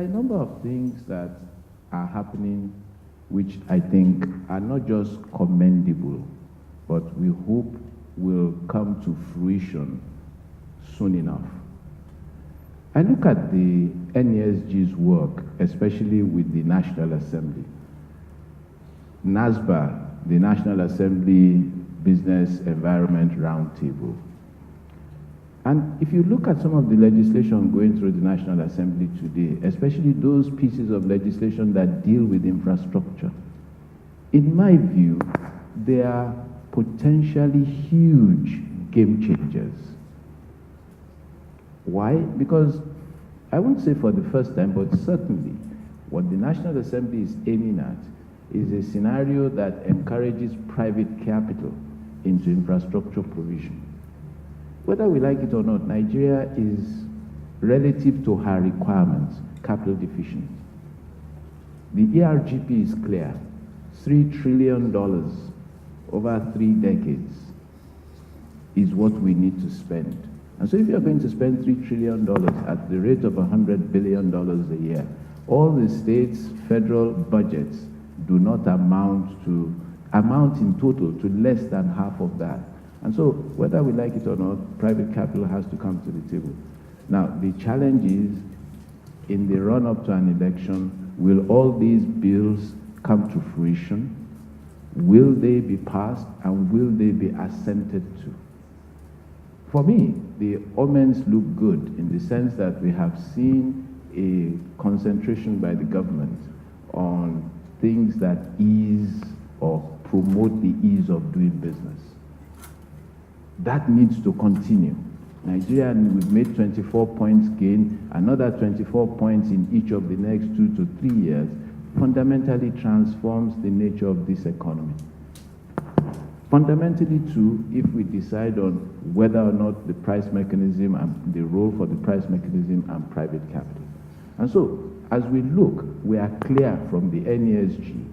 are a number of things that are happening which I think are not just commendable, but we hope will come to fruition soon enough. I look at the NESG's work, especially with the National Assembly. NASBA, the National Assembly Business Environment Roundtable. And if you look at some of the legislation going through the National Assembly today, especially those pieces of legislation that deal with infrastructure, in my view, they are potentially huge game changers. Why? Because I won't say for the first time, but certainly what the National Assembly is aiming at is a scenario that encourages private capital into infrastructure provision. Whether we like it or not, Nigeria is, relative to her requirements, capital deficient. The ERGP is clear, $3 trillion over 3 decades is what we need to spend. And so if you're going to spend $3 trillion at the rate of $100 billion a year, all the states' federal budgets do not amount in total to less than half of that. And so whether we like it or not, private capital has to come to the table. Now, the challenge is, in the run-up to an election, will all these bills come to fruition? Will they be passed, and will they be assented to? For me, the omens look good in the sense that we have seen a concentration by the government on things that ease or promote the ease of doing business. That needs to continue. Nigeria, we've made 24 points gain, another 24 points in each of the next 2 to 3 years, fundamentally transforms the nature of this economy. Fundamentally, too, if we decide on whether or not the price mechanism and the role for the price mechanism and private capital. And so, as we look, we are clear from the NESG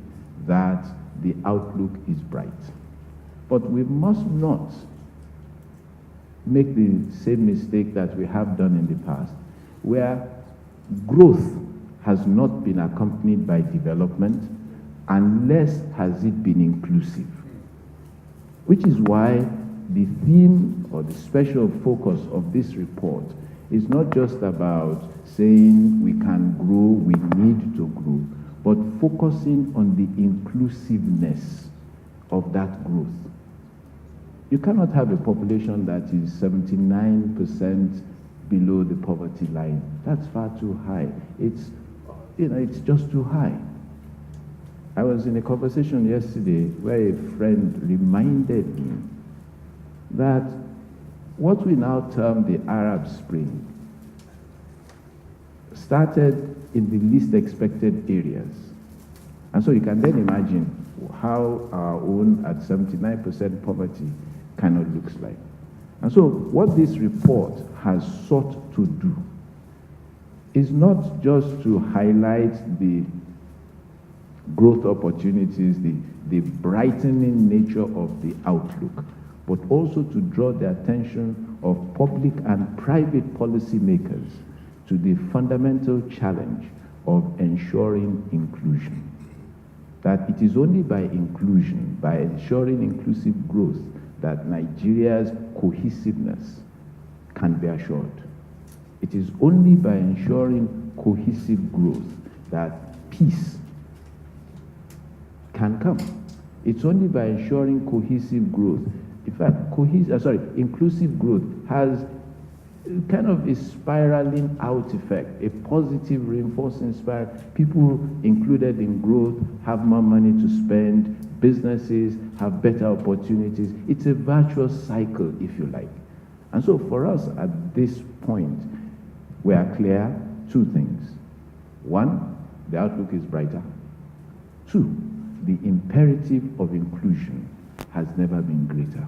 that the outlook is bright. But we must not make the same mistake that we have done in the past, where growth has not been accompanied by development, unless has it been inclusive. Which is why the theme or the special focus of this report is not just about saying we can grow, we need to grow, but focusing on the inclusiveness of that growth. You cannot have a population that is 79% below the poverty line. That's far too high. It's just too high. I was in a conversation yesterday where a friend reminded me that what we now term the Arab Spring started in the least expected areas. And so you can then imagine how our own at 79% poverty kind of looks like. And so what this report has sought to do is not just to highlight the growth opportunities, the brightening nature of the outlook, but also to draw the attention of public and private policymakers to the fundamental challenge of ensuring inclusion. That it is only by inclusion, by ensuring inclusive growth, that Nigeria's cohesiveness can be assured. It is only by ensuring cohesive growth that peace can come. It's only by ensuring cohesive growth. In fact, inclusive growth has kind of a spiraling out effect, a positive reinforcing spiral. People included in growth have more money to spend, businesses have better opportunities. It's a virtuous cycle, if you like. And so for us at this point, we are clear 2 things. 1, the outlook is brighter. 2, the imperative of inclusion has never been greater.